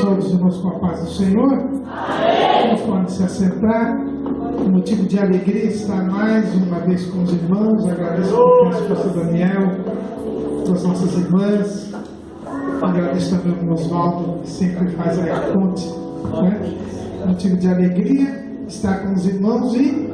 Todos irmãos com a paz do Senhor. Amém. Podem se assentar. Motivo de alegria estar mais uma vez com os irmãos. Agradeço ao pastor Daniel, às nossas irmãs. Agradeço também ao Oswaldo, que sempre faz a ponte. Né? Motivo de alegria estar com os irmãos e,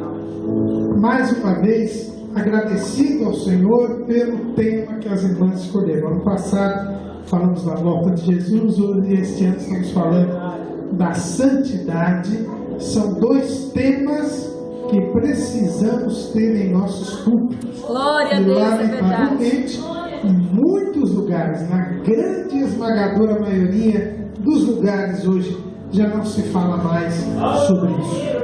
mais uma vez, agradecido ao Senhor pelo tema que as irmãs escolheram. Ano passado falamos da volta de Jesus, hoje este ano estamos falando da santidade. São dois temas que precisamos ter em nossos púlpitos. Glória a Deus, lamentavelmente, em muitos lugares, na grande esmagadora maioria dos lugares hoje, já não se fala mais sobre isso.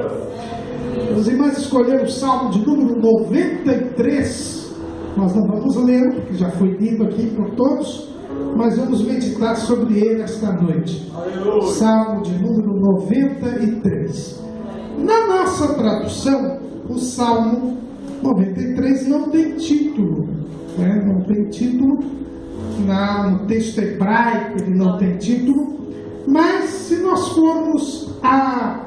Os irmãos escolheram o Salmo de número 93. Nós não vamos ler, porque já foi lido aqui por todos, mas vamos meditar sobre ele esta noite. Salmo de número 93. Na nossa tradução, o Salmo 93 não tem título. Né? Não tem título. No texto hebraico ele não tem título. Mas se nós formos à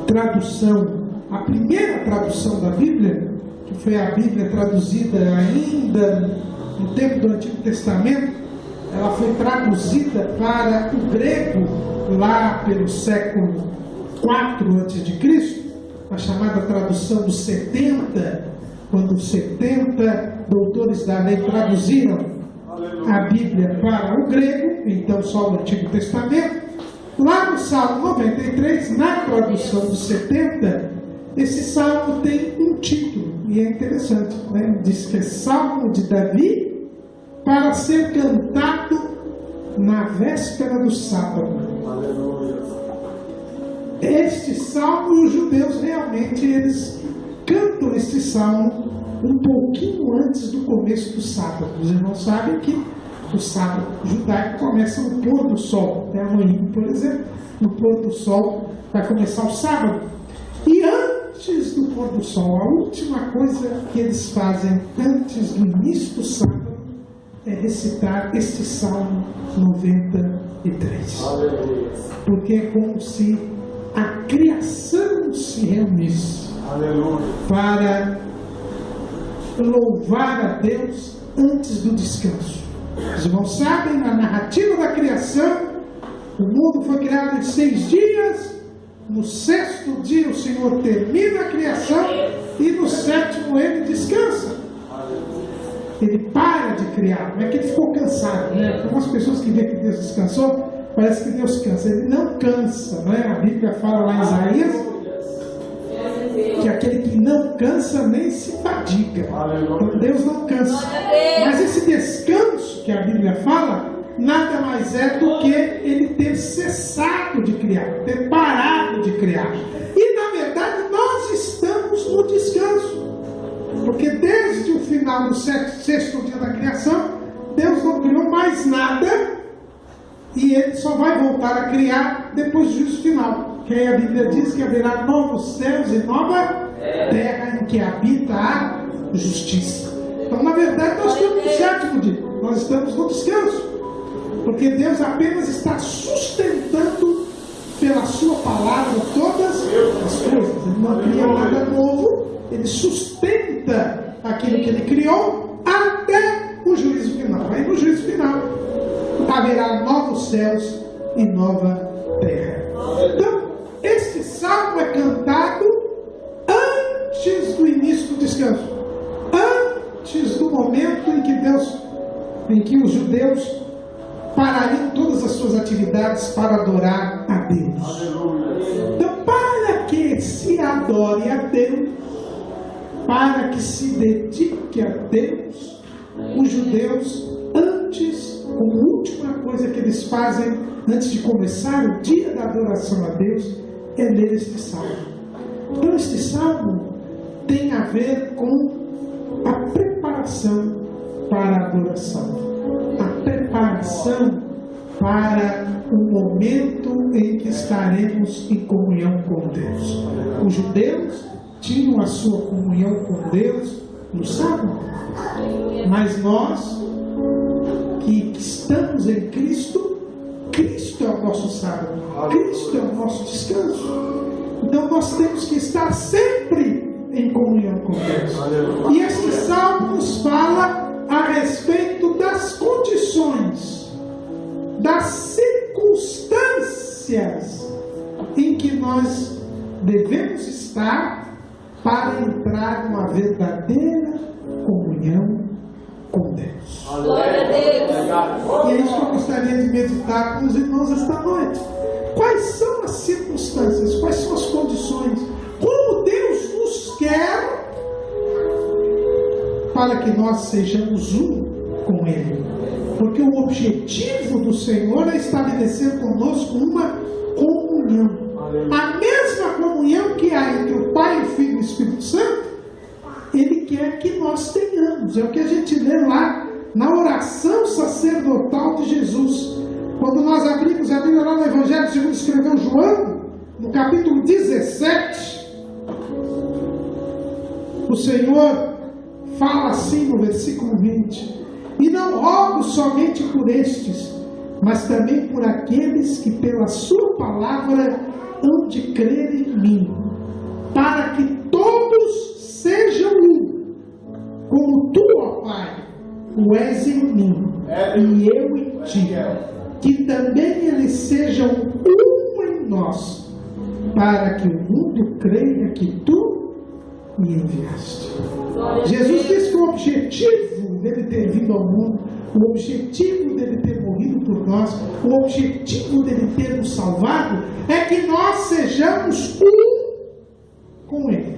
tradução, a primeira tradução da Bíblia, que foi a Bíblia traduzida ainda no tempo do Antigo Testamento, ela foi traduzida para o grego lá pelo século IV a.C., a chamada tradução dos 70, quando os 70 doutores da lei traduziram a Bíblia para o grego, então só o Antigo Testamento. Lá no Salmo 93, na tradução dos 70, esse salmo tem um título, e é interessante, né? Diz que é Salmo de Davi, para ser cantado na véspera do sábado. Este salmo, os judeus realmente eles cantam este salmo um pouquinho antes do começo do sábado. Os irmãos sabem que o sábado judaico começa no pôr do sol. Até amanhã, por exemplo, no pôr do sol vai começar o sábado. E antes do pôr do sol, a última coisa que eles fazem antes do início do sábado é recitar este Salmo 93. Porque é como se a criação se reunisse para louvar a Deus antes do descanso. Os irmãos sabem, na narrativa da criação, o mundo foi criado em 6 dias. No 6º dia o Senhor termina a criação e no 7º ele descansa. Ele para de criar, não é que ele ficou cansado, né? Algumas pessoas que veem que Deus descansou, parece que Deus cansa. Ele não cansa, não é? A Bíblia fala lá em Isaías que aquele que não cansa nem se fadiga. Então Deus não cansa. Mas esse descanso que a Bíblia fala, nada mais é do que ele ter cessado de criar, ter parado de criar. E na verdade nós estamos no descanso. Porque desde o final do 6º dia da criação, Deus não criou mais nada e Ele só vai voltar a criar depois do juízo final. Que aí a Bíblia diz que haverá novos céus e nova terra em que habita a justiça. Então, na verdade, nós estamos no 7º dia, nós estamos no descanso. Porque Deus apenas está sustentando pela sua palavra todas as coisas. Ele não cria nada novo. Ele sustenta aquilo que ele criou até o juízo final. Aí no juízo final haverá novos céus e nova terra. Então, este salmo é cantado antes do início do descanso, antes do momento em que os judeus parariam todas as suas atividades para adorar a Deus. Então, para que se adore a Deus, para que se dedique a Deus, os judeus, como última coisa que eles fazem antes de começar o dia da adoração a Deus, é ler este salmo. Então este salmo tem a ver com a preparação para a adoração, a preparação para o momento em que estaremos em comunhão com Deus. Os judeus tinham a sua comunhão com Deus no sábado, mas nós que estamos em Cristo Cristo é o nosso sábado, Cristo é o nosso descanso. Então nós temos que estar sempre em comunhão com Deus. E este salmo nos fala a respeito das condições, das circunstâncias em que nós devemos estar para entrar numa verdadeira comunhão com Deus. Glória a Deus. E é isso que eu gostaria de meditar com os irmãos esta noite. Quais são as circunstâncias? Quais são as condições? Como Deus nos quer para que nós sejamos um com Ele? Porque o objetivo do Senhor é estabelecer conosco uma comunhão. A mesma comunhão que há entre o Pai, o Filho e o Espírito Santo, Ele quer que nós tenhamos. É o que a gente lê lá na oração sacerdotal de Jesus. Quando nós abrimos a Bíblia lá no Evangelho segundo escreveu João, no capítulo 17, o Senhor fala assim no versículo 20: e não rogo somente por estes, mas também por aqueles que pela sua palavra hão de crer em mim, para que todos sejam um, como tu, ó Pai, o és em mim, e eu em ti, que também eles sejam um em nós, para que o mundo creia que tu me enviaste. Jesus disse que o objetivo dele ter vindo ao mundo, o objetivo dele ter morrido por nós, o objetivo dele ter nos salvado, é que nós sejamos um com Ele.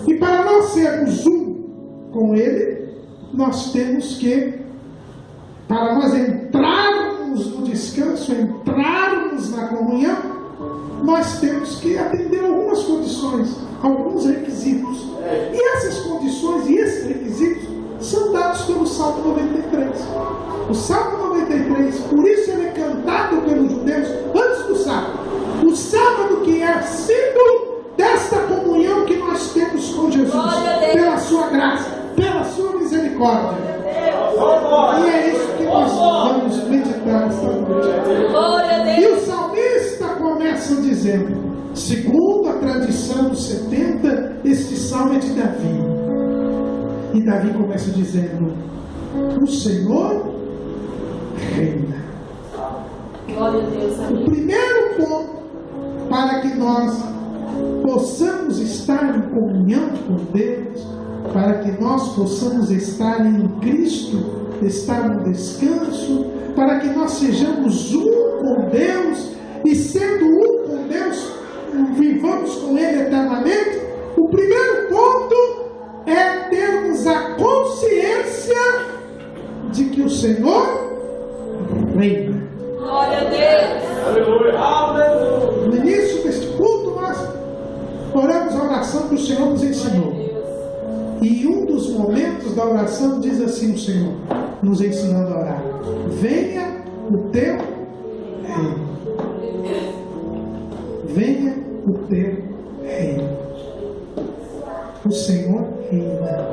E para nós sermos um com Ele, nós temos que, para nós entrarmos no descanso, entrarmos na comunhão, nós temos que atender algumas condições, alguns requisitos. E essas condições e esses requisitos são dados pelo Salmo 93. O Salmo 93, por isso ele é cantado pelos judeus antes do sábado. O sábado que é símbolo desta comunhão que nós temos com Jesus, pela sua graça, pela sua misericórdia. E é isso que nós vamos meditar esta noite. E o salmista começa dizendo, segundo a tradição dos 70, este salmo é de Davi. E Davi começa dizendo, o Senhor reina. Glória a Deus, o primeiro ponto para que nós possamos estar em comunhão com Deus, para que nós possamos estar em Cristo, estar no descanso, para que nós sejamos um com Deus, e sendo um com Deus, vivamos com Ele eternamente. O primeiro ponto é termos a consciência de que o Senhor reina. Glória a Deus. Aleluia. No início deste culto, nós oramos a oração que o Senhor nos ensinou. E um dos momentos da oração diz assim o Senhor, nos ensinando a orar: venha o teu reino. Venha o teu reino. O Senhor reina.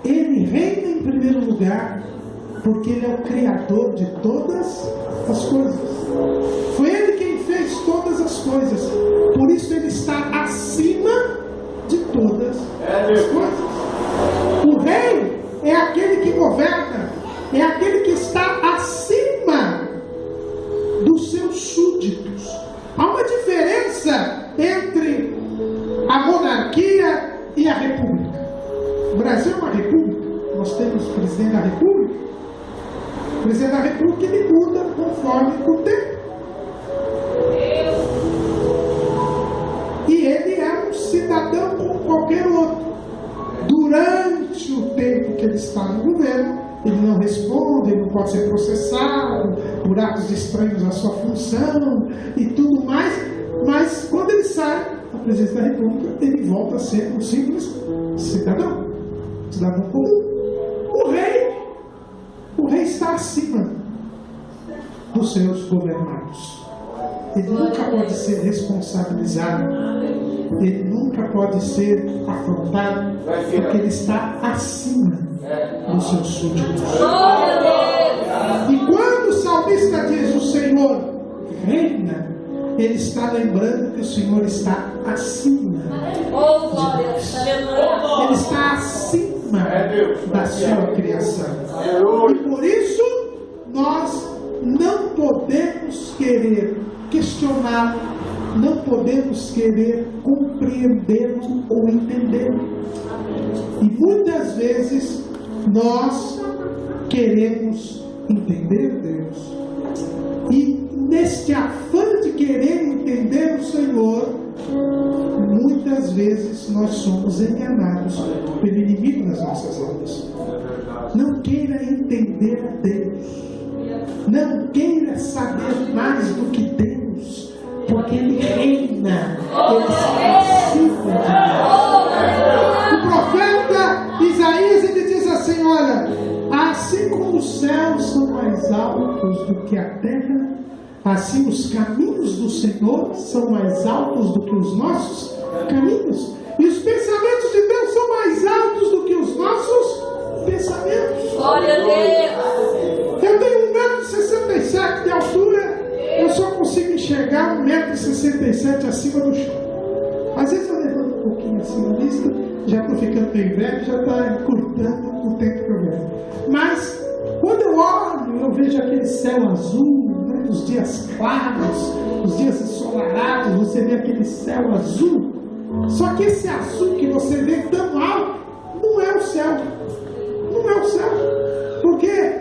Ele reina em primeiro lugar, porque Ele é o Criador de todas as coisas. Foi Ele quem fez todas as coisas. Por isso Ele está acima de todas as coisas. O rei é aquele que governa, é aquele que está acima dos seus súditos. Há uma diferença entre a monarquia e a república. O Brasil é uma república. Nós temos o presidente da república. O presidente da república ele muda conforme o tempo. E ele é um cidadão como qualquer outro. Durante o tempo que ele está no governo, ele não responde, ele não pode ser processado por atos estranhos à sua função e tudo mais. Mas quando ele sai da presidência da república, ele volta a ser um simples cidadão comum. O rei está acima dos seus governados. Ele nunca pode ser responsabilizado. Ele nunca pode ser afrontado, porque ele está acima dos seus súditos. E quando o salmista salmista diz: o Senhor reina, ele está lembrando que o Senhor está acima. Oh, glória. Aleluia. Ele está acima da sua criação. E por isso nós não podemos querer questioná-lo, não podemos querer compreendê-lo ou entendê-lo. E muitas vezes nós queremos entender Deus. E neste afã de querer entender o Senhor, muitas vezes nós somos enganados pelo inimigo nas nossas almas. Não queira entender a Deus. Não queira saber mais do que Deus, porque Ele reina, Ele está acima de nós. O profeta Isaías, ele diz assim: olha, assim como os céus são mais altos do que a terra, assim os caminhos do Senhor são mais altos do que os nossos caminhos, e os pensamentos de Deus são mais altos do que os nossos pensamentos. Glória a Deus. Eu tenho 1,67 m de altura, eu só consigo enxergar 1,67 m acima do chão. Às vezes eu levanto um pouquinho assim a vista, já estou ficando bem velho, já está encurtando o tempo que eu vejo. Mas quando eu olho, eu vejo aquele céu azul, né, os dias claros, os dias ensolarados, você vê aquele céu azul. Só que esse azul que você vê tão alto, não é o céu. Não é o céu. Porque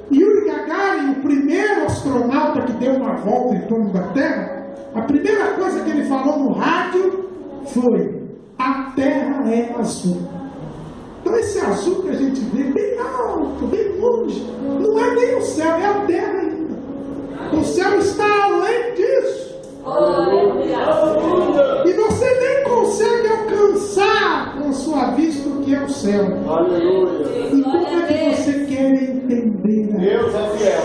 Yuri Gagarin, o primeiro astronauta que deu uma volta em torno da Terra, a primeira coisa que ele falou no rádio foi: a Terra é azul. Então esse azul que a gente vê bem alto, bem longe, não é nem o céu, é a Terra ainda. O céu está além disso. E você nem consegue alcançar com a sua vista o que é o céu. E como é que você quer entender? Deus é fiel.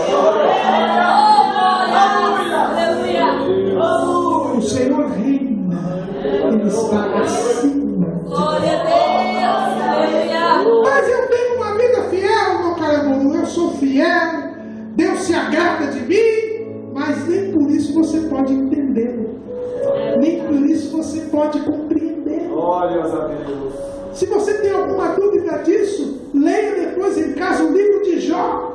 O Senhor reina, Ele está acima. Glória a Deus. Aleluia. Mas eu tenho uma vida fiel, meu caro, eu sou fiel, Deus se agrada de mim, mas nem por isso você pode entendê-lo, nem por isso você pode compreender. Glórias a Deus. Se você tem alguma dúvida disso, leia depois em casa o livro de Jó.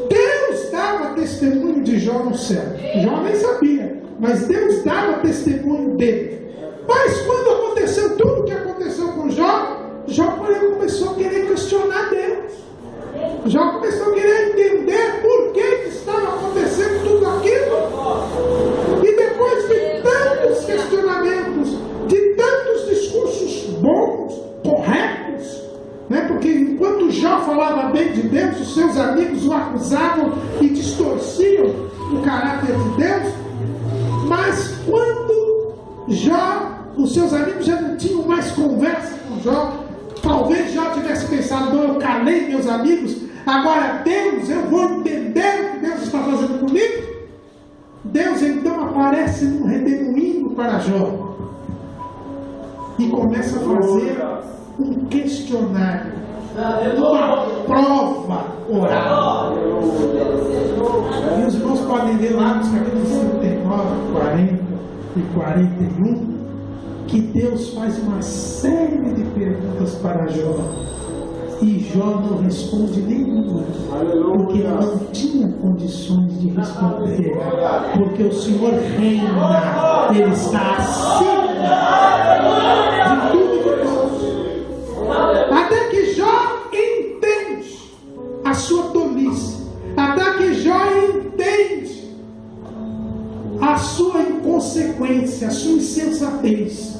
Deus dava testemunho de Jó no céu. Jó nem sabia, mas Deus dava testemunho dele. Mas quando aconteceu tudo o que aconteceu com Jó, Jó começou a querer questionar Deus. Jó começou a querer entender por que estava acontecendo tudo aquilo. E depois de tantos questionamentos, de tantos discursos bons, corretos, né? Porque enquanto Jó falava bem de Deus, os seus amigos o acusavam e distorciam o caráter de Deus. Mas quando Jó, os seus amigos já não tinham mais conversa com Jó, talvez Jó tivesse pensado: não, eu calei meus amigos, agora Deus, eu vou entender o que Deus está fazendo comigo. Deus então aparece num redemoinho para Jó e começa a fazer um questionário, uma prova oral. E os irmãos podem ler lá nos capítulos 39, 40 e 41 que Deus faz uma série de perguntas para Jó e Jó não responde nenhuma, porque ele não tinha condições de responder, porque o Senhor reina, Ele está acima de tudo e de todos. Até que Jó entende a sua tolice, até que Jó entende a sua inconsequência, a sua insensatez,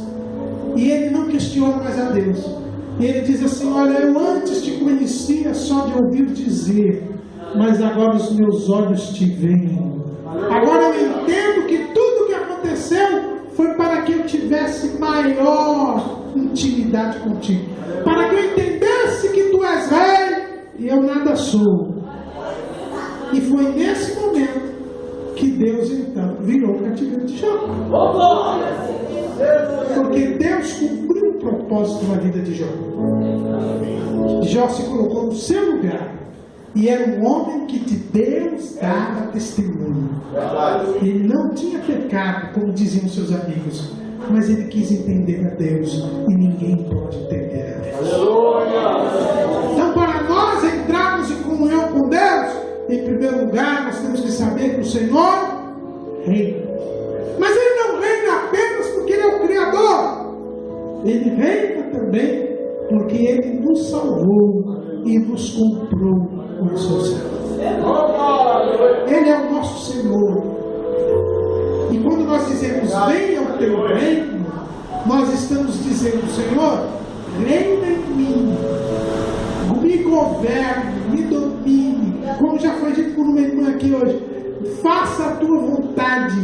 e ele não questiona mais a Deus. Ele diz assim: olha, eu antes te conhecia só de ouvir dizer, mas agora os meus olhos te veem. Agora eu entendo que tudo o que aconteceu foi para que eu tivesse maior intimidade contigo, para que eu entendesse que tu és rei e eu nada sou. E foi nesse momento que Deus então virou o cativeiro de Jó, porque Deus cumpriu o propósito na vida de Jó. Jó se colocou no seu lugar E era um homem que de Deus dava testemunho. Ele não tinha pecado, como diziam seus amigos, mas ele quis entender a Deus, e ninguém pode entender a Deus. Então, para nós entrarmos em comunhão com Deus, em primeiro lugar, nós temos que saber que o Senhor reina. Mas Ele não reina apenas porque Ele é o Criador. Ele reina também porque Ele nos salvou e nos comprou com o seu sangue. Ele é o nosso Senhor. E quando nós dizemos venha o teu reino, nós estamos dizendo: Senhor, reina em mim, me governe, me domine, como já foi dito por uma irmã aqui hoje, faça a tua vontade,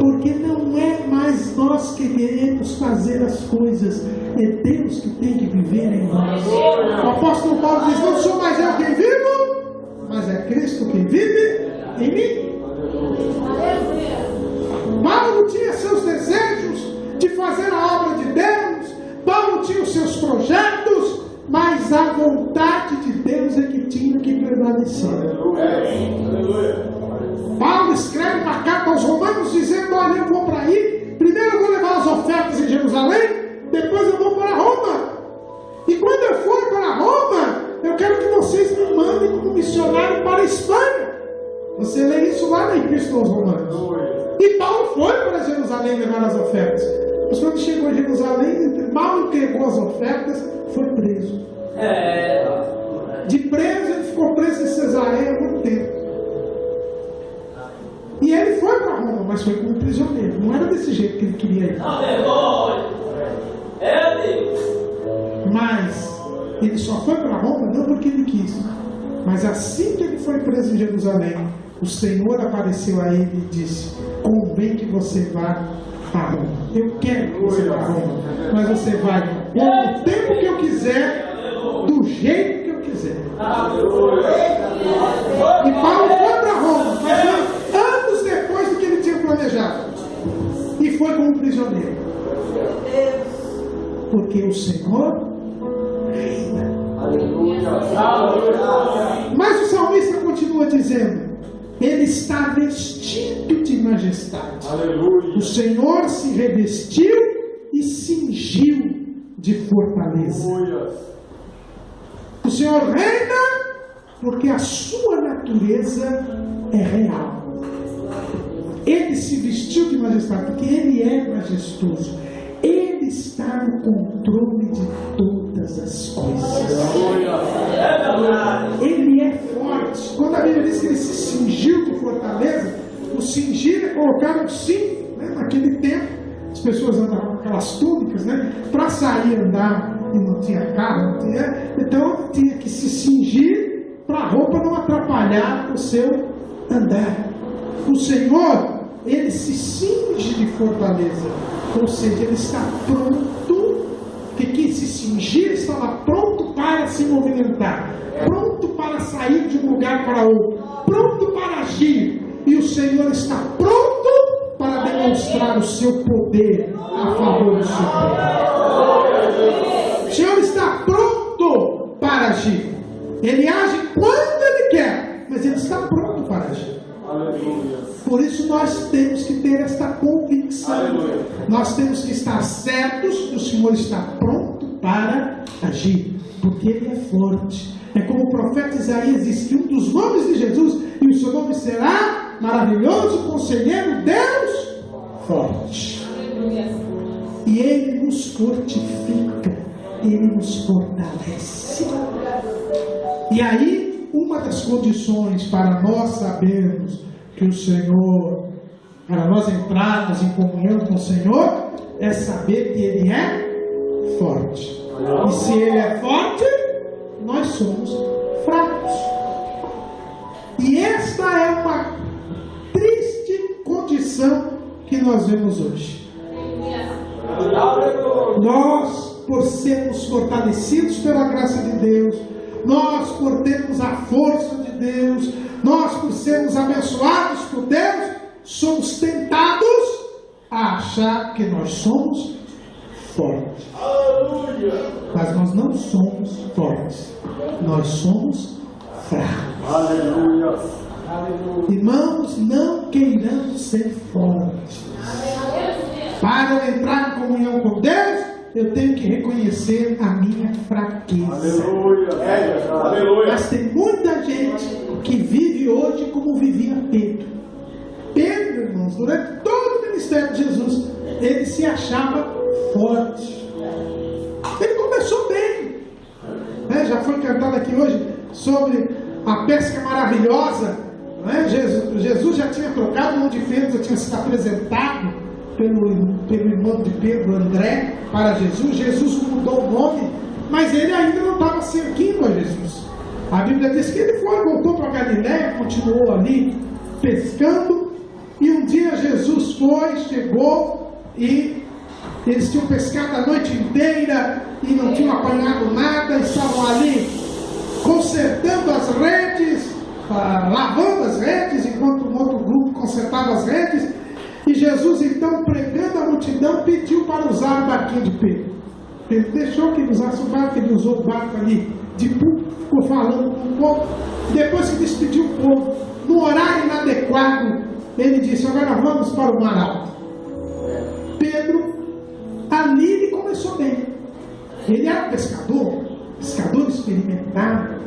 porque não é mais nós que queremos fazer as coisas, é Deus que tem que viver em nós. O apóstolo Paulo diz: não sou mais eu quem vivo, mas é Cristo quem vive em mim. Paulo tinha seus desejos de fazer a obra de Deus, Paulo tinha os seus projetos, mas a vontade de Deus é que tinha que prevalecer. Paulo escreve uma carta aos Romanos dizendo: olha, eu vou para aí, primeiro eu vou levar as ofertas em Jerusalém, depois eu vou para Roma. E quando eu for para Roma, eu quero que vocês me mandem como missionário para a Espanha. Você lê isso lá na Epístola aos Romanos. E Paulo foi para Jerusalém levar as ofertas. Mas quando chegou a Jerusalém, mal entregou as ofertas, foi preso. De preso, ele ficou preso em Cesareia há muito tempo. E ele foi para Roma, mas foi como prisioneiro. Não era desse jeito que ele queria ir. Mas ele só foi para Roma não porque ele quis. Mas assim que ele foi preso em Jerusalém, o Senhor apareceu a ele e disse: convém que você vá a Roma. Eu quero que você vá a Roma, mas você vai no tempo que eu quiser, do jeito que eu quiser. E Paulo foi para Roma, mas foi anos depois do que ele tinha planejado. E foi como prisioneiro. Porque o Senhor reina. Mas o salmista continua dizendo: Ele está vestido de majestade. O Senhor se revestiu e cingiu de fortaleza. O Senhor reina porque a sua natureza é real. Ele se vestiu de majestade porque Ele é majestoso. Ele está no controle de todas as coisas. Ele é forte. Quando a Bíblia diz que ele se cingiu de fortaleza, o cingir é colocar um cinto, né? Naquele tempo, as pessoas andavam com aquelas túnicas, né? Para sair andar e não tinha carro, não tinha, então tinha que se cingir para a roupa não atrapalhar o seu andar. O Senhor, Ele se cinge de fortaleza, ou seja, Ele está pronto, porque quem se cingir estava pronto para se movimentar, pronto para sair de um lugar para outro, pronto para agir, e o Senhor está pronto para demonstrar o seu poder a favor do seu povo. O Senhor está pronto para agir. Ele age quando Ele quer, mas Ele está pronto para agir. Por isso nós temos que ter esta convicção. Nós temos que estar certos que o Senhor está pronto para agir, porque Ele é forte. É como o profeta Isaías diz que um dos nomes de Jesus, e o seu nome será Maravilhoso, Conselheiro, Deus Forte. E Ele nos fortifica, Ele nos fortalece. E aí, uma das condições para nós sabermos que o Senhor, para nós entrarmos em comunhão com o Senhor, é saber que Ele é forte. E se Ele é forte, nós somos fracos. E esta é uma triste condição que nós vemos hoje. Nós, por sermos fortalecidos pela graça de Deus, nós, por termos a força de Deus, nós, por sermos abençoados por Deus, somos tentados a achar que nós somos fortes. Mas nós não somos fortes, nós somos fracos. Aleluia. Irmãos, não queiramos ser fortes. Para eu entrar em comunhão com Deus, eu tenho que reconhecer a minha fraqueza. Aleluia. Aleluia. Mas tem muita gente que vive hoje como vivia Pedro. Pedro, irmãos, durante todo o ministério de Jesus, ele se achava forte. Ele começou bem. Já foi cantado aqui hoje sobre a pesca maravilhosa. Jesus já tinha trocado o nome de Pedro, já tinha sido apresentado pelo irmão de Pedro, André, para Jesus. Jesus mudou o nome, mas ele ainda não estava servindo a Jesus. A Bíblia diz que ele voltou para Galiléia, continuou ali pescando, e um dia Jesus chegou, e eles tinham pescado a noite inteira e não tinham apanhado nada, estavam ali consertando as redes, lavando as redes, enquanto um outro grupo consertava as redes. E Jesus, então, pregando a multidão, pediu para usar o barquinho de Pedro. Ele deixou que ele usasse o barco, ele usou o barco ali de público, ficou falando com o povo. Depois que despediu o povo, no horário inadequado, ele disse: agora vamos para o mar alto. Pedro, ali ele começou bem. Ele era pescador experimentado.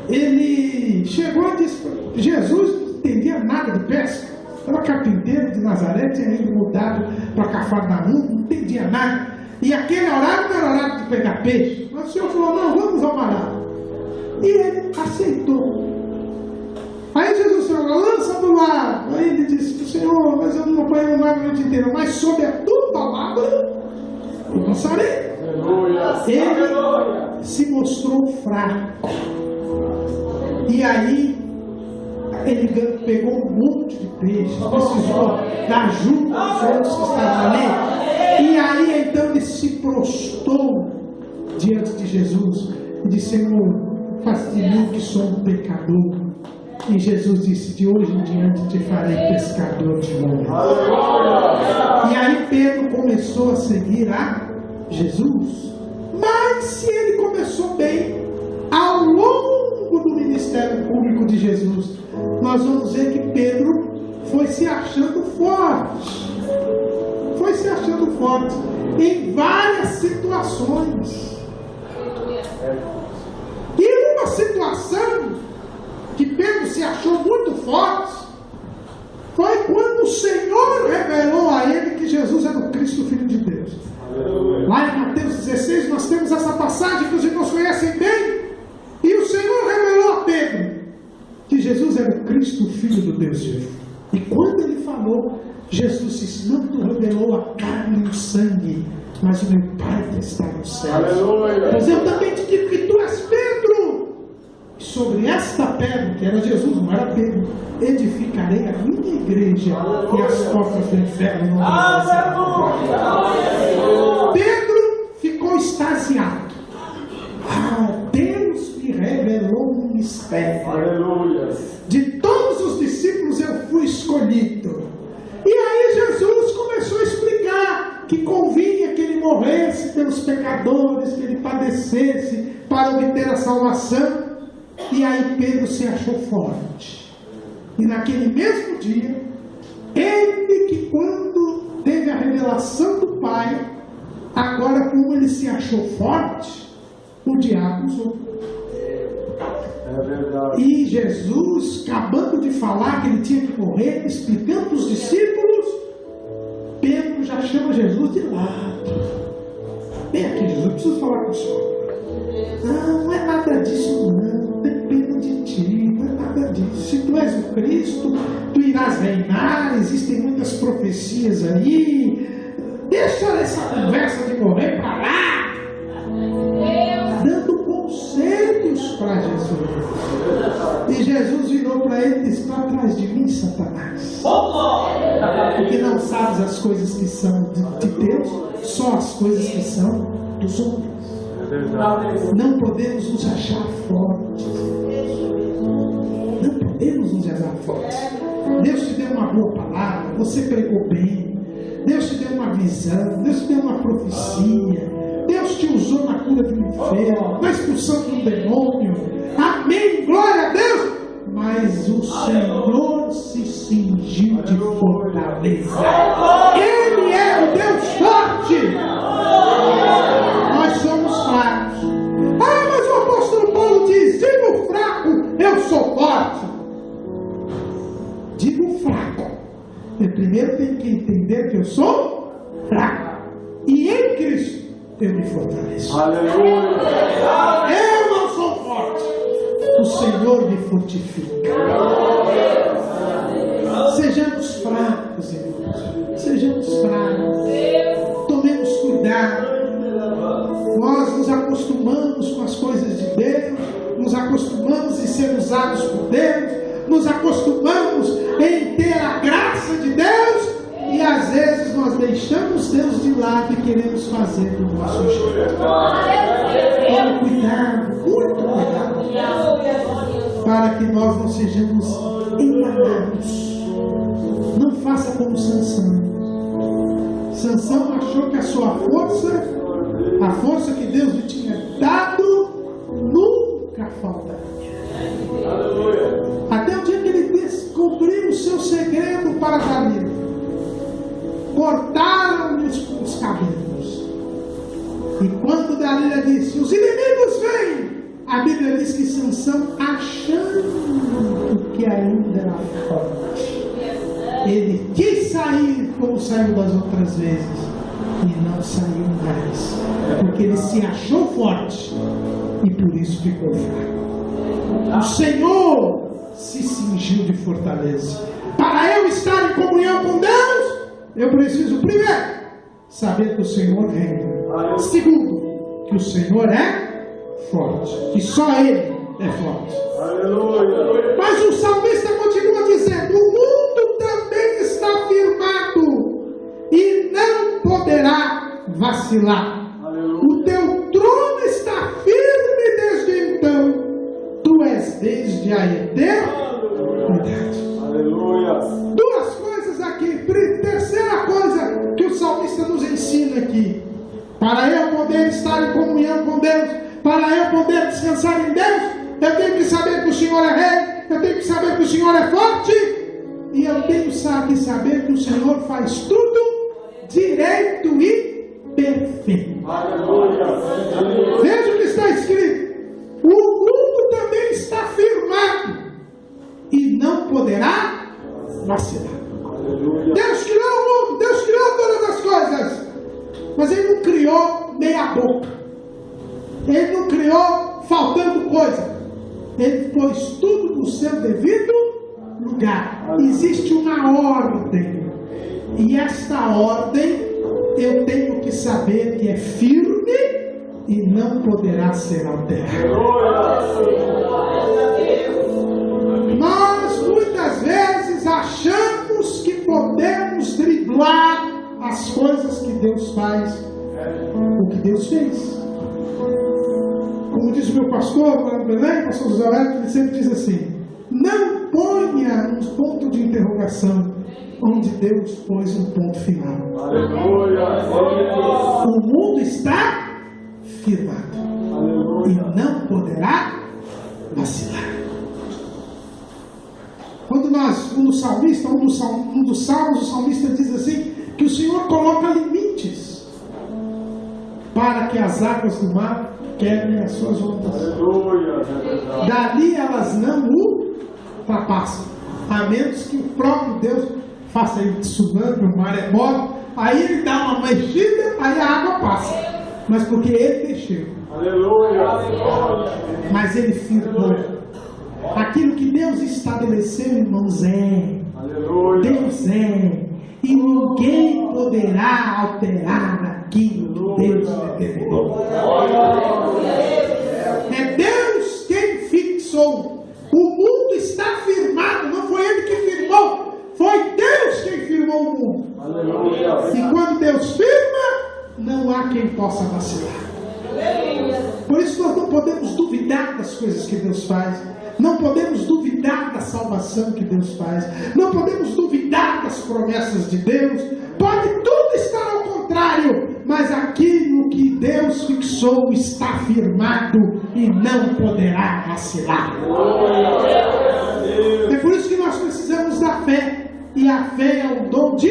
Ele chegou e disse: Jesus não entendia nada de pesca. Era carpinteiro de Nazaré, tinha ido mudado para Cafarnaum, não entendia nada. E aquele horário não era horário de pegar peixe. Mas o Senhor falou: não, vamos ao mar alto. E ele aceitou. Aí Jesus falou: lança do lado. Aí ele disse: Senhor, mas eu não apanhei nada a noite inteira, mas sob a tua palavra eu lançarei. Ele se mostrou fraco. E aí ele pegou um monte de peixe, precisou da ajuda dos outros que estavam ali. E aí então ele se prostou diante de Jesus e disse: Senhor, faz de mim que sou um pecador. E Jesus disse: de hoje em diante te farei pescador de homens. E aí Pedro começou a seguir a Jesus. Mas se ele começou bem, ao longo do ministério público de Jesus, nós vamos ver que Pedro foi se achando forte. Foi se achando forte em várias situações. E uma situação que Pedro se achou muito forte foi quando o Senhor revelou a ele que Jesus era o Cristo, o Filho de Deus. Lá em Mateus 16 nós temos essa passagem que os irmãos conhecem bem. E o Senhor revelou a Pedro que Jesus era o Cristo, o Filho do Deus vivo. E quando ele falou, Jesus disse: não te revelou a carne e o sangue, mas o meu Pai que está no céu. Mas eu também te digo que tu és Pedro. E sobre esta pedra, que era Jesus, não era Pedro, edificarei a minha igreja, e as portas do inferno não prevalecerão. Pedro ficou extasiado. Deus me revelou um mistério. De todos os discípulos eu fui escolhido. E aí Jesus começou a explicar que convinha que ele morresse pelos pecadores, que ele padecesse para obter a salvação. E aí Pedro se achou forte. E naquele mesmo dia, ele que quando teve a revelação do Pai, agora como ele se achou forte, o diabo usou. E Jesus, acabando de falar que ele tinha que morrer, explicando para os discípulos, Pedro já chama Jesus de lado. Vem aqui, Jesus, eu preciso falar com o senhor. Não é nada disso não, tem pena de ti, não é nada disso. Se tu és o Cristo, tu irás reinar, existem muitas profecias aí. Deixa essa conversa de morrer para lá. Dando conselhos para Jesus. E Jesus virou para ele e disse: para trás de mim, Satanás, porque não sabes as coisas que são de Deus, só as coisas que são dos homens. Não podemos nos achar fortes. Não podemos nos achar fortes. Deus te deu uma boa palavra, você pregou bem, Deus te deu uma visão, Deus te deu uma profecia, Deus te usou na cura de um enfermo, na expulsão de um demônio. Amém, glória a Deus. Mas o Senhor se cingiu de fortaleza. Ele é o Deus forte. Nós somos fracos. Ah, mas o apóstolo Paulo diz: diga o fraco, eu sou forte. Diga o fraco. Eu primeiro tenho que entender que eu sou fraco. E em Cristo eu me fortaleço. Aleluia. Eu não sou forte. O Senhor me fortifica. Sejamos fracos, irmãos. Sejamos fracos. Tomemos cuidado. Nós nos acostumamos com as coisas de Deus. Nos acostumamos em ser usados por Deus. Nos acostumamos em ter a graça de Deus. E às vezes nós deixamos Deus de lado e queremos fazer do nosso jeito. Tome cuidado, muito cuidado, para que nós não sejamos enganados. Não faça como Sansão. Sansão achou que a sua força, a força que Deus lhe tinha dado, nunca faltaria. Até o dia que ele descobriu o seu segredo para Dalila. Cortaram-lhe os cabelos. E quando Dalila disse: os inimigos vêm, a Bíblia diz que Sansão, achando que ainda era forte, ele quis sair como saiu das outras vezes e não saiu mais, porque ele se achou forte e por isso ficou fraco. O Senhor se cingiu de fortaleza. Para eu estar em comunhão com Deus, eu preciso, primeiro, saber que o Senhor reina. Segundo, que o Senhor é forte. Que só Ele é forte. Aleluia. Mas o salmista continua dizendo: o mundo também está firmado e não poderá vacilar. Aleluia. O teu trono está firme desde então. Tu és desde a eternidade. Aleluia. Duas coisas aqui. Terceira coisa que o salmista nos ensina aqui: para eu poder estar em comunhão com Deus, para eu poder descansar em Deus, eu tenho que saber que o Senhor é rei, eu tenho que saber que o Senhor é forte, e eu tenho que saber que o Senhor faz tudo direito e perfeito. Veja o que está escrito: o mundo também está firmado e não poderá vacilar. Deus criou o mundo, Deus criou todas as coisas, mas Ele não criou meia boca, Ele não criou faltando coisa, Ele pôs tudo no seu devido lugar. Existe uma ordem, e esta ordem eu tenho que saber que é firme e não poderá ser alterada. Nós muitas vezes achamos que podemos driblar as coisas que Deus faz, o que Deus fez. Como diz o meu pastor, o pastor José Alberto, ele sempre diz assim: não ponha um ponto de interrogação onde Deus pôs um ponto final. Aleluia. O mundo está firmado. Aleluia. E não poderá vacilar. Quando no salmista, um dos salmos, o salmista diz assim, que o Senhor coloca limites para que as águas do mar quebrem as suas ondas. Aleluia. Dali elas não ultrapassam, a menos que o próprio Deus faça ele tsunami, o maremoto, aí ele dá uma mexida, aí a água passa, mas porque ele mexeu. Aleluia. Mas ele firmou. Aquilo que Deus estabeleceu, irmãos, é. Aleluia. Deus é. E ninguém poderá alterar aquilo que Deus determinou. É Deus quem fixou. O mundo está firmado. Não foi Ele que firmou. Foi Deus quem firmou o mundo. Aleluia. E quando Deus firma, não há quem possa vacilar. Por isso nós não podemos duvidar das coisas que Deus faz. Não podemos duvidar da salvação que Deus faz. Não podemos duvidar das promessas de Deus, pode tudo estar ao contrário, mas aquilo que Deus fixou está firmado e não poderá vacilar. É por isso que nós precisamos da fé, e a fé é o dom de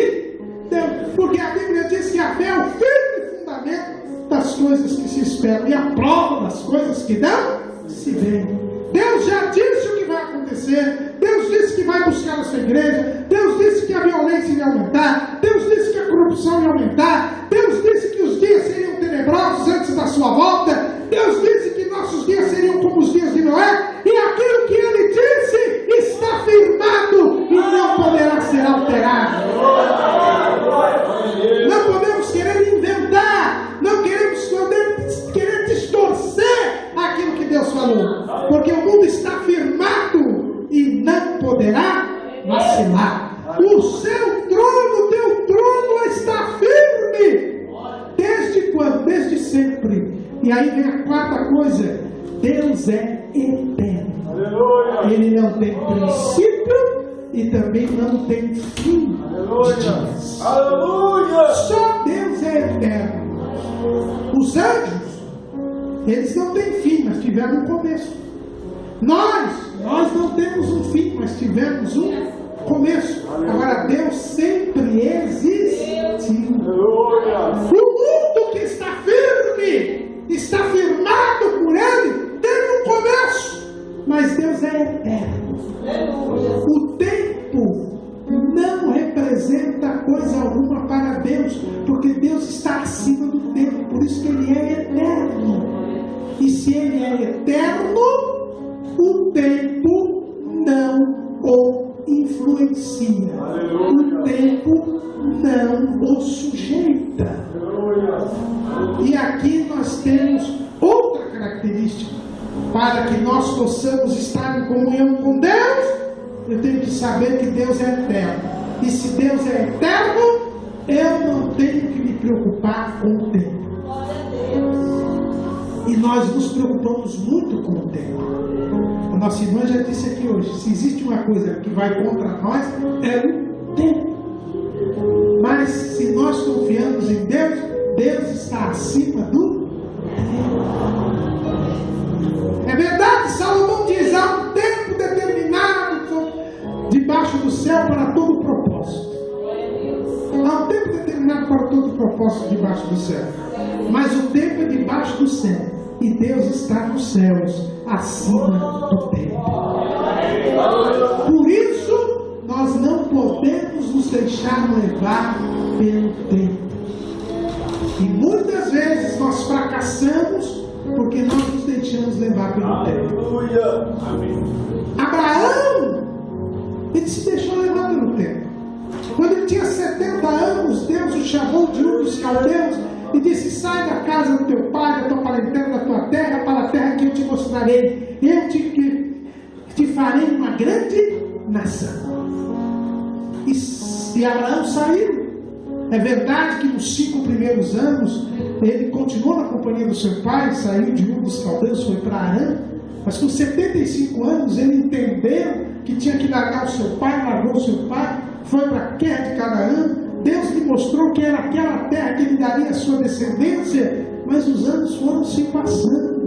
Deus, porque a Bíblia diz que a fé é o firme fundamento das coisas que se esperam e a prova das coisas que não se veem. Deus já disse o que vai acontecer. Deus disse que vai buscar a sua igreja. Deus disse que a violência ia aumentar. Deus disse que a corrupção ia aumentar. Deus disse que os dias seriam tenebrosos antes da sua volta. Deus disse que nossos dias seriam como os dias de Noé. E aquilo que Ele disse está firmado e não poderá ser alterado. Não podemos querer inventar. Não queremos querer distorcer aquilo que Deus falou. Porque o mundo está firmado e não poderá vacilar. O seu trono, teu trono está firme. Desde quando? Desde sempre. E aí vem a quarta coisa. Deus é eterno. Ele não tem princípio e também não tem fim de dias. Só Deus é eterno. Os anjos, eles não têm fim, mas tiveram um começo. Nós não temos um fim, mas tivemos um começo. Agora, Deus sempre existiu. O mundo que está firme, está firmado por Ele, teve um começo, mas Deus é eterno. O tempo não representa coisa alguma para Deus, porque Deus está acima do tempo, por isso que Ele é eterno. E se Ele é eterno, o tempo não o influencia. O tempo não o sujeita. E aqui nós temos outra característica. Para que nós possamos estar em comunhão com Deus, eu tenho que saber que Deus é eterno. E se Deus é eterno, eu não tenho que me preocupar com o tempo. E nós nos preocupamos muito com o tempo. A nossa irmã já disse aqui hoje, se existe uma coisa que vai contra nós, é o tempo. Mas se nós confiamos em Deus, Deus está acima do tempo. É verdade, Salomão diz, há um tempo determinado debaixo do céu para todo propósito. Há um tempo determinado para todo propósito debaixo do céu. Mas o tempo é debaixo do céu. E Deus está nos céus, acima do tempo. Por isso, nós não podemos nos deixar levar pelo tempo. E muitas vezes nós fracassamos porque nós nos deixamos levar pelo tempo. Abraão, ele se deixou levar pelo tempo. Quando ele tinha 70 anos, Deus o chamou de um dos caldeus e disse, sai da casa do teu pai, da tua parentela, da tua terra, para a terra que eu te mostrarei. Eu te farei uma grande nação. E Abraão saiu. É verdade que nos 5 primeiros anos, ele continuou na companhia do seu pai, saiu de um dos caldeus, foi para Arã. Mas com 75 anos, ele entendeu que tinha que largar o seu pai, largou o seu pai, foi para a terra de Canaã. Deus lhe mostrou que era aquela terra que ele daria a sua descendência, mas os anos foram se passando,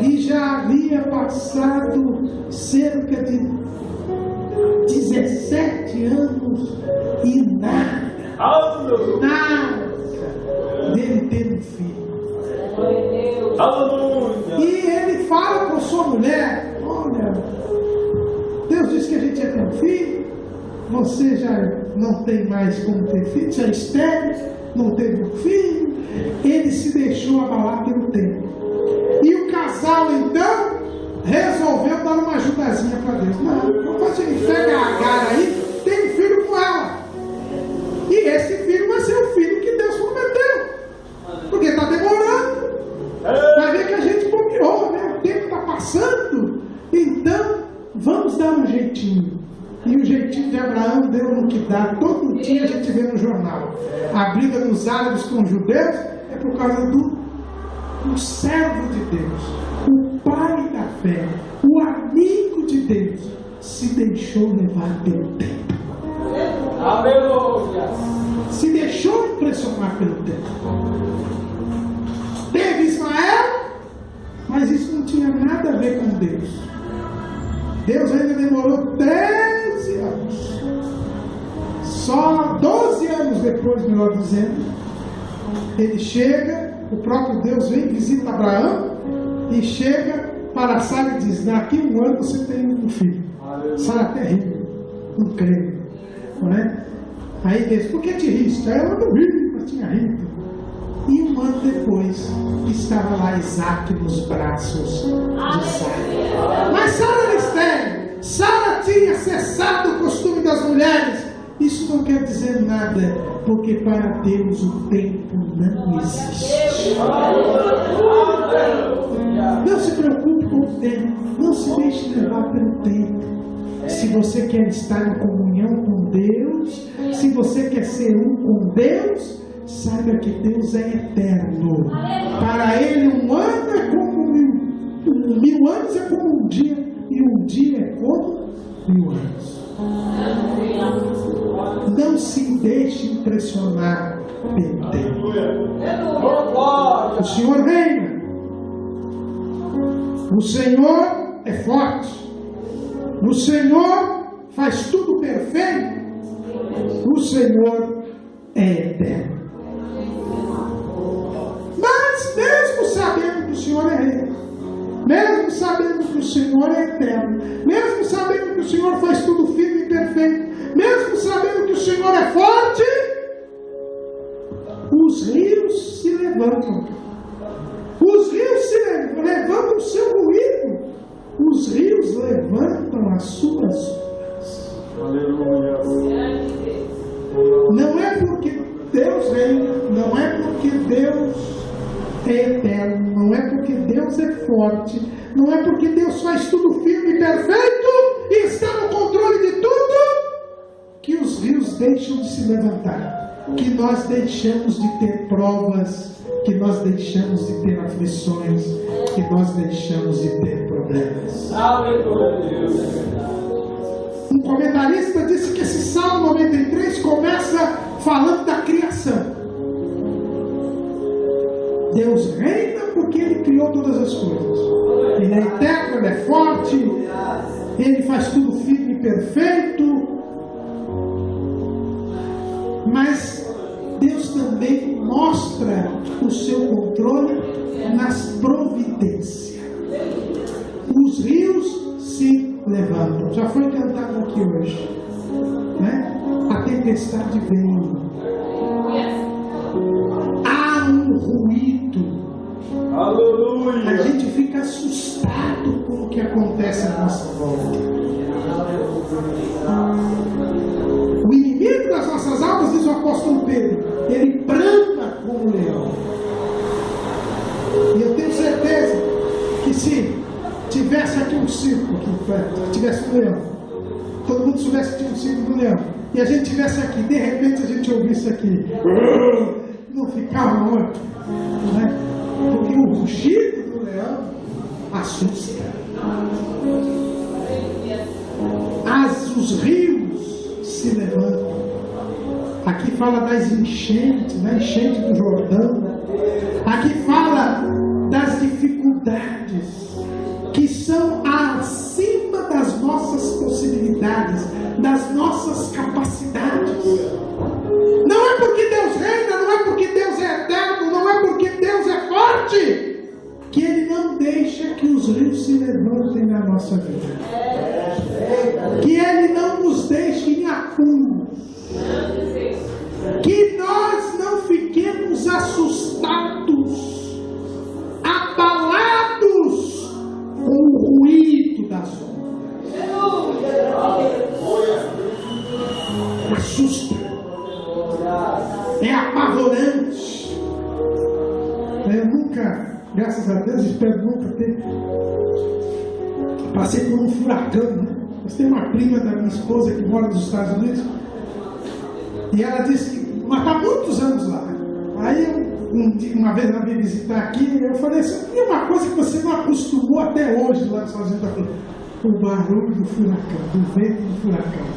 e já havia passado cerca de 17 anos e nada dele ter um filho. E ele fala com sua mulher, olha, Deus disse que a gente ia ter um filho, você já não tem mais como ter filho, já é estéril, não teve um filho. Ele se deixou abalar pelo tempo. E o casal então resolveu dar uma ajudazinha para Deus. Não, você pega a Agar aí, tem um filho com ela. E esse filho vai ser o filho que Deus prometeu. Porque está demorando. Vai ver que a gente bobeou, né? O tempo está passando. Então, vamos dar um jeitinho. E o jeitinho de Abraão deu no que dá. Todo dia a gente vê no jornal. A briga dos árabes com os judeus é por causa do servo de Deus, o pai da fé, o amigo de Deus, se deixou levar pelo tempo. Aleluia. Se deixou impressionar pelo tempo. Teve Ismael, mas isso não tinha nada a ver com Deus. Deus ainda demorou 13 anos. Só 12 anos depois, melhor dizendo, ele chega, o próprio Deus vem, visita Abraão e chega para Sara e diz: daqui um ano você tem um filho. Sara até riu, não creio, não é? Aí Deus: por que te riste? Aí ela não riu, mas tinha rido. E um ano depois estava lá Isaac nos braços de Sara. Mas Sara era estéril. Sara tinha cessado o costume das mulheres. Isso não quer dizer nada, porque para Deus o tempo não existe. Não se preocupe com o tempo, não se deixe levar pelo tempo. Se você quer estar em comunhão com Deus, se você quer ser um com Deus, saiba que Deus é eterno. Para Ele um ano é como mil anos é como um dia, e um dia é como 1000 anos. Não se deixe impressionar pelo tempo. O Senhor reina. O Senhor é forte. O Senhor faz tudo perfeito. O Senhor é eterno. Mas mesmo sabendo que o Senhor é rei, mesmo sabendo que o Senhor é eterno, mesmo sabendo que o Senhor faz tudo firme e perfeito, mesmo sabendo que o Senhor é forte, os rios se levantam. Os rios se levantam o seu ruído. Os rios levantam as suas ondas. Aleluia. Não é porque Deus reina, não é porque Deus é eterno, não é porque Deus é forte, não é porque Deus faz tudo firme e perfeito e está no controle de tudo, que os rios deixam de se levantar, que nós deixamos de ter provas, que nós deixamos de ter aflições, que nós deixamos de ter problemas. Aleluia. Um comentarista disse que esse Salmo 93 começa falando da criação. Deus reina porque Ele criou todas as coisas. Ele é eterno, Ele é forte, Ele faz tudo firme e perfeito. Mas Deus também mostra o seu controle nas providências. Os rios se levantam. Já foi cantado aqui hoje, né? A tempestade vem. Há um ruído. Aleluia. A gente fica assustado com o que acontece à nossa volta. O inimigo das nossas almas, diz o apóstolo Pedro, ele brama como um leão. E eu tenho certeza que se tivesse aqui um circo, tivesse um leão, todo mundo soubesse que tinha um circo do leão, e a gente tivesse aqui, de repente a gente ouvisse aqui, não ficava morto, não é? Porque o rugido do leão assusta. Os rios se levantam. Aqui fala das enchentes, da enchente do Jordão. Aqui fala das dificuldades que são acima das nossas possibilidades, das nossas capacidades. Não é porque Deus reina, não é porque Deus é eterno, não é porque Deus é forte, que Ele não deixa que os rios se levantem na nossa vida. Que Ele não nos deixe em apuros. Que nós não fiquemos assustados, abalados com o ruído das ondas. Assusta. É apavorante. Eu nunca, graças a Deus, espero nunca ter. Passei por um furacão, né? Mas tem uma prima da minha esposa que mora nos Estados Unidos. E ela disse que está muitos anos lá. Aí uma vez ela veio visitar aqui, eu falei assim, tem uma coisa que você não acostumou até hoje lá nos Estados Unidos. o barulho do furacão, do vento do furacão.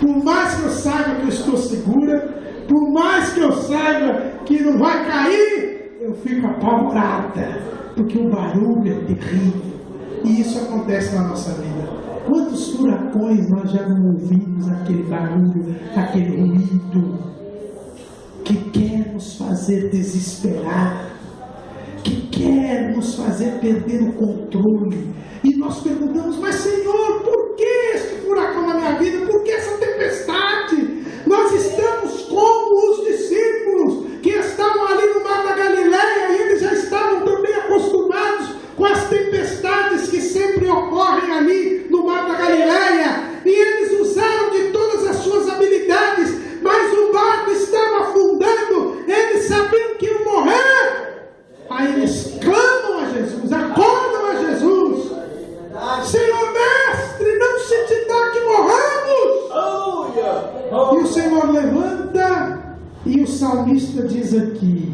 Por mais que eu saiba que eu estou segura, por mais que eu saiba que não vai cair, eu fico apavorada, porque o barulho é terrível. E isso acontece na nossa vida. Quantos furacões nós já não ouvimos, aquele barulho, aquele ruído, que quer nos fazer desesperar, que quer nos fazer perder o controle. E nós perguntamos, mas Senhor, por que este furacão na minha vida? Por que essa tempestade? Nós estamos como os discípulos que estavam ali no mar da Galileia, e eles já estavam também acostumados com as tempestades que sempre ocorrem ali no mar da Galileia, e eles usaram de todas as suas habilidades, mas o barco estava afundando, eles sabiam que iam morrer. Aí eles clamam a Jesus, acordam a Jesus: Senhor mestre, não se te dá que morramos. E o Senhor levanta, e o salmista diz aqui: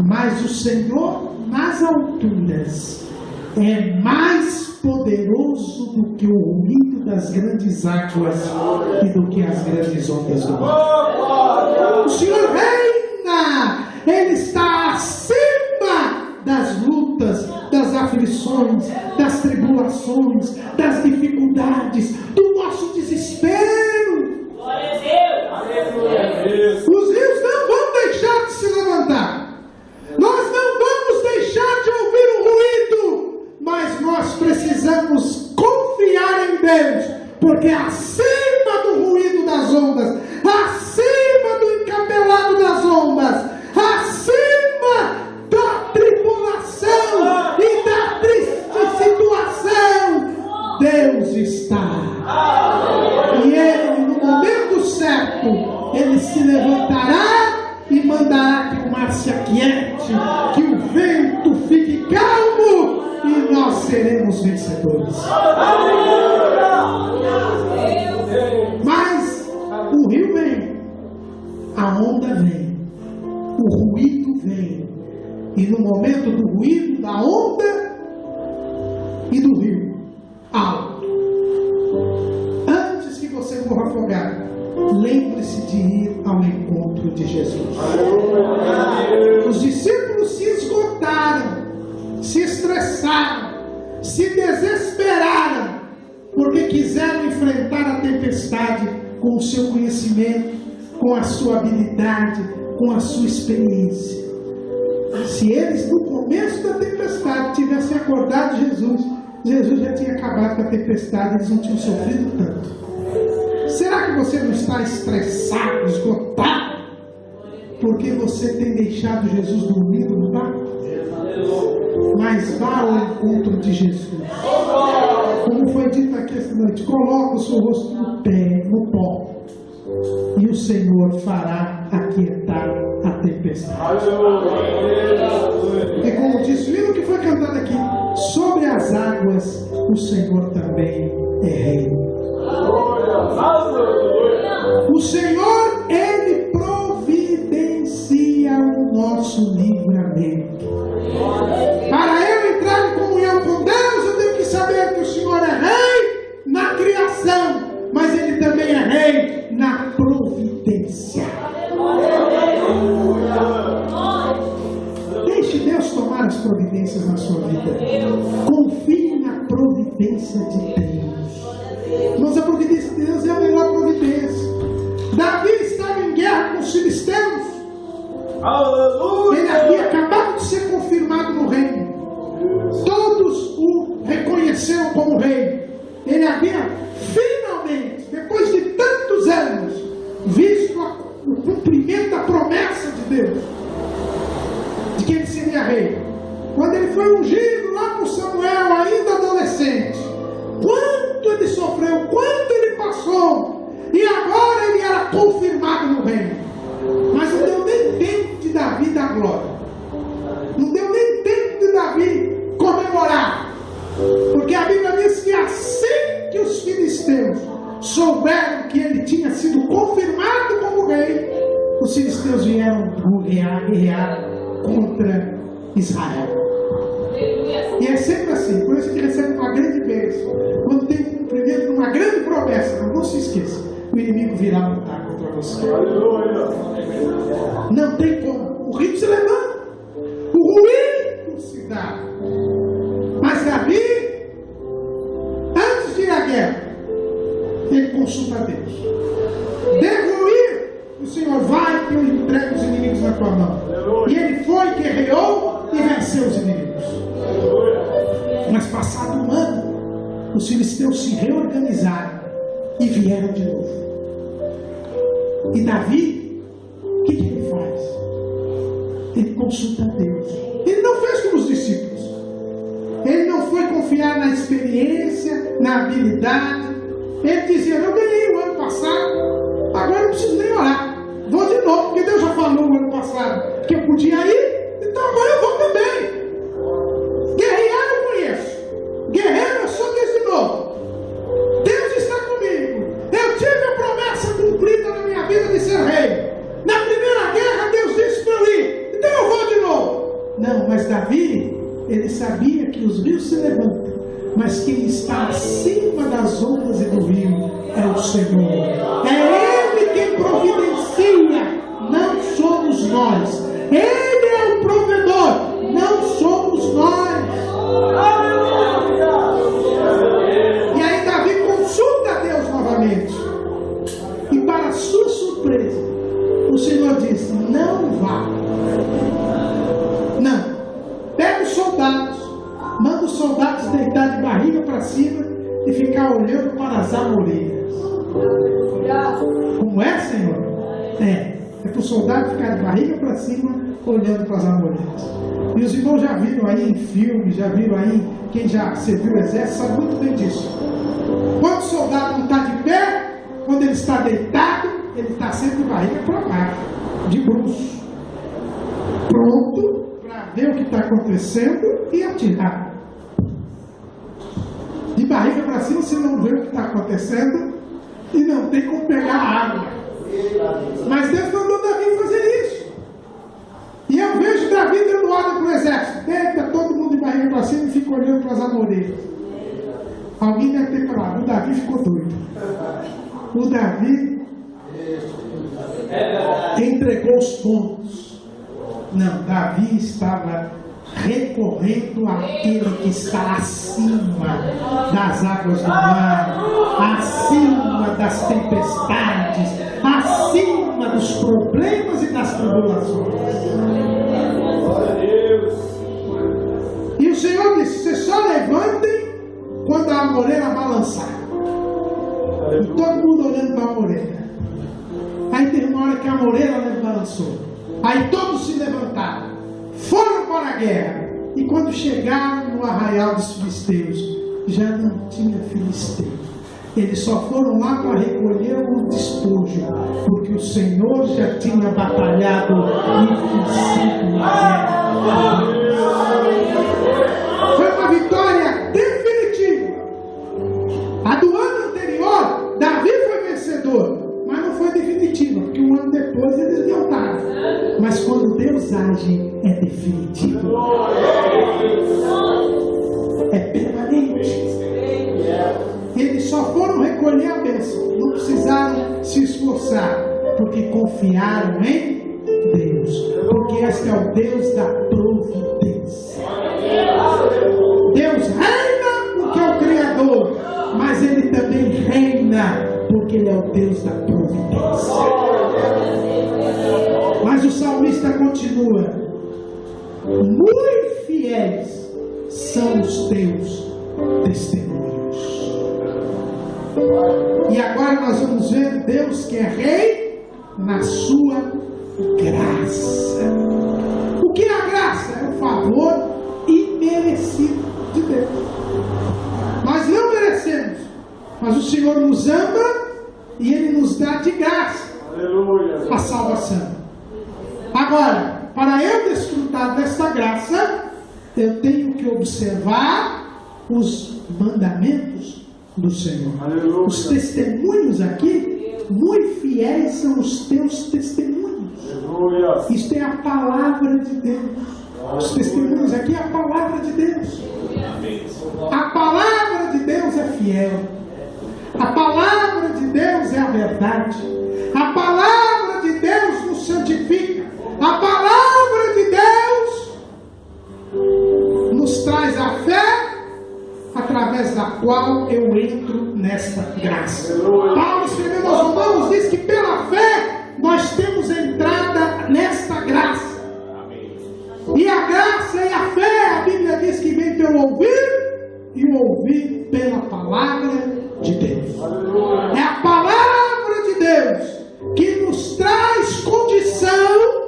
mas o Senhor nas alturas é mais poderoso do que o ruído das grandes águas e do que as grandes ondas do mar. O Senhor reina, Ele está acima das lutas, das aflições, das tribulações, das dificuldades, do nosso desespero. Os rios não vão deixar de se levantar. Nós não vamos deixar de ouvir o ruído, mas nós precisamos confiar em Deus, porque acima do ruído das ondas, acima do encapelado das ondas, acima da tribulação e da triste situação, Deus está. E Ele, no momento certo, Ele se levantará e mandará que o mar se aquiete, que o vento fique calmo, e nós seremos vencedores. Mas o rio vem, a onda vem, o ruído vem, e no momento do ruído, da onda e do rio alto, antes que você morra afogado, lembre-se de ir ao encontro de Jesus. Os discípulos se esgotaram, se estressaram, se desesperaram, porque quiseram enfrentar a tempestade com o seu conhecimento, com a sua habilidade, com a sua experiência. Se eles no começo da tempestade tivessem acordado Jesus, Jesus já tinha acabado com a tempestade, eles não tinham sofrido tanto. Será que você não está estressado, esgotado, porque você tem deixado Jesus dormindo no barco? Mas vá ao encontro de Jesus. Como foi dito aqui esta noite, coloque o seu rosto no pé, no pó, e o Senhor fará aquietar a tempestade. E como disse o hino que foi cantado aqui, sobre as águas o Senhor também é rei. O Senhor, Ele providencia o nosso livramento. Para eu entrar em comunhão com Deus, eu tenho que saber que o Senhor é rei na criação, mas Ele também é rei na providência. Deixe Deus tomar as providências na sua vida. Confie na providência de Deus. Mas a providência de Deus é a melhor providência. Davi estava em guerra com os filisteus. Aleluia! Ele havia acabado de ser confirmado no reino. Todos o reconheceram como rei. Ele havia finalmente, depois de tantos anos, visto o cumprimento da promessa de Deus, de que ele seria rei. Quando ele foi ungido lá por Samuel, ainda adolescente, quanto ele sofreu, quanto ele passou, e agora ele era confirmado no reino. Mas não deu nem tempo de Davi dar glória, não deu nem tempo de Davi comemorar, porque a Bíblia diz que assim que os filisteus souberam que ele tinha sido confirmado como rei, os filisteus vieram guerrear contra Israel. E é sempre assim, quando a gente recebe uma grande bênção, quando tem um cumprimento de uma grande promessa, não se esqueça, o inimigo virá lutar contra você. Não tem como. O rico se levanta, o ruim se dá. Mas Davi, antes de ir à guerra, ele consulta a Deus. Devo ir? O Senhor vai que eu entrego os inimigos na tua mão. E ele foi, guerreou e venceu os inimigos. Mas passado um ano, os filisteus se reorganizaram e vieram de novo. E Davi, o que ele faz? Ele consulta a Deus. Ele não fez como os discípulos. Ele não foi confiar na experiência, na habilidade. Ele dizia, eu ganhei o ano passado, agora não preciso nem orar. Vou de novo, porque Deus já falou no ano passado que eu podia ir, então agora eu vou também. Guerrear eu conheço. Guerreiro eu sou desse novo. Deus está comigo. Eu tive a promessa cumprida na minha vida de ser rei. Na primeira guerra Deus disse para eu ir, então eu vou de novo. Não, mas Davi, ele sabia que os rios se levantam, mas quem está acima das ondas e do rio é o Senhor. É Ele quem providencia, não somos nós. Ele é o provedor, não somos nós. E aí Davi consulta a Deus novamente. E para sua surpresa, o Senhor diz, não vá. Não. Pega os soldados, manda os soldados deitar de barriga para cima e ficar olhando para as amoreiras. Como é, Senhor? É para o soldado ficar de barriga para cima olhando para as amoreiras. E os irmãos já viram aí em filmes, já viram aí, quem já serviu o exército sabe muito bem disso. Quando o soldado não está de pé, quando ele está deitado, ele está sempre de barriga para baixo, de bruços, pronto para ver o que está acontecendo e atirar. De barriga para cima você não vê o que está acontecendo e não tem como pegar a água. Mas Deus mandou Davi fazer isso. E eu vejo Davi dando ordem para o exército. Deita todo mundo de barriga para cima e fica olhando para as amoreiras. Alguém deve ter falado, o Davi ficou doido. O Davi entregou os pontos. Não, Davi estava recorrendo àquele que está acima das águas do mar, acima das tempestades, acima dos problemas e das tribulações. E o Senhor disse, vocês só levantem quando a amoreira balançar. E todo mundo olhando para a amoreira. Aí teve uma hora que a amoreira balançou. Aí todos se levantaram, foram para a guerra. E quando chegaram no arraial dos filisteus, já não tinha filisteu. Eles só foram lá para recolher o despojo, porque o Senhor já tinha batalhado e vencido a guerra. Foi uma vitória definitiva. A do ano anterior, Davi foi vencedor, mas não foi definitiva, porque um ano depois eles derrotaram. Mas quando Deus age, é definitivo. É permanente. Eles só foram recolher a bênção, não precisaram se esforçar, porque confiaram em Deus, porque este é o Deus da providência. Deus reina porque é o Criador, mas Ele também reina porque Ele é o Deus da providência. Mas o salmista continua, muito fiéis são os teus testemunhos. E agora nós vamos ver Deus que é rei na sua graça. O que é a graça? É o favor imerecido de Deus. Nós não merecemos, mas o Senhor nos ama e Ele nos dá de graça a salvação. Agora, para eu desfrutar desta graça, eu tenho que observar os mandamentos do Senhor. Aleluia. Os testemunhos aqui, muito fiéis são os teus testemunhos. Aleluia. Isto é a palavra de Deus. Aleluia. Os testemunhos aqui é a palavra de Deus. A palavra de Deus é fiel. A palavra de Deus é a verdade. A palavra de Deus nos santifica. A palavra de Deus nos traz a fé, através da qual eu entro nesta graça. Paulo, escrevendo aos Romanos, diz que pela fé nós temos entrada nesta graça. E a graça e a fé, a Bíblia diz que vem pelo ouvir, e o ouvir pela palavra de Deus. É a palavra de Deus que nos traz condição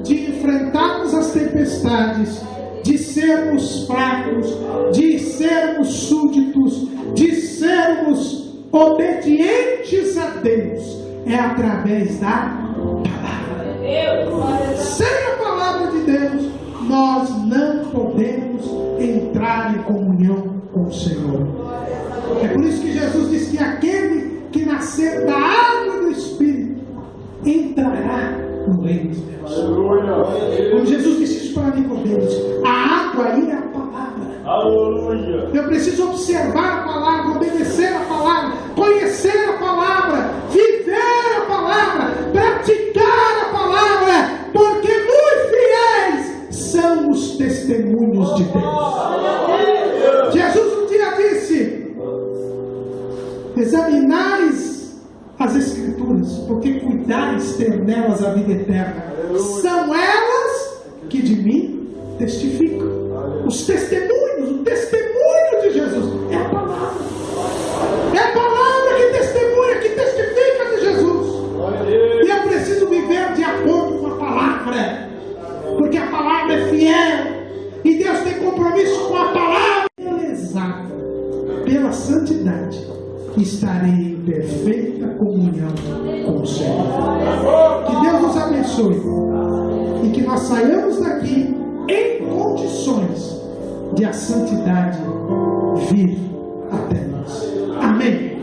de enfrentarmos as tempestades, de sermos fracos, de sermos súditos, de sermos obedientes a Deus. É através da palavra. Sem a palavra de Deus, nós não podemos entrar em comunhão com o Senhor. É por isso que Jesus diz que aquele que nascer da água do Espírito entrará no reino de Deus. Quando Jesus disse isso para Nicodemos, a água aí é a palavra. Aleluia. Eu preciso observar a palavra, obedecer a palavra, conhecer a palavra, viver a palavra, praticar a palavra, porque muito fiéis são os testemunhos de Deus. Jesus um dia disse: examinais as Escrituras, porque cuidais ter nelas a vida eterna. São elas que de mim testificam. Os testemunhos, o testemunho de Jesus é a palavra. É a palavra que testemunha, que testifica de Jesus. E eu preciso viver de acordo com a palavra, porque a palavra é fiel. E Deus tem compromisso com a palavra. Exato. Pela santidade estarei em perfeita comunhão com o Senhor. Que Deus nos abençoe e que nós saiamos daqui em condições de a santidade vir até nós. Amém.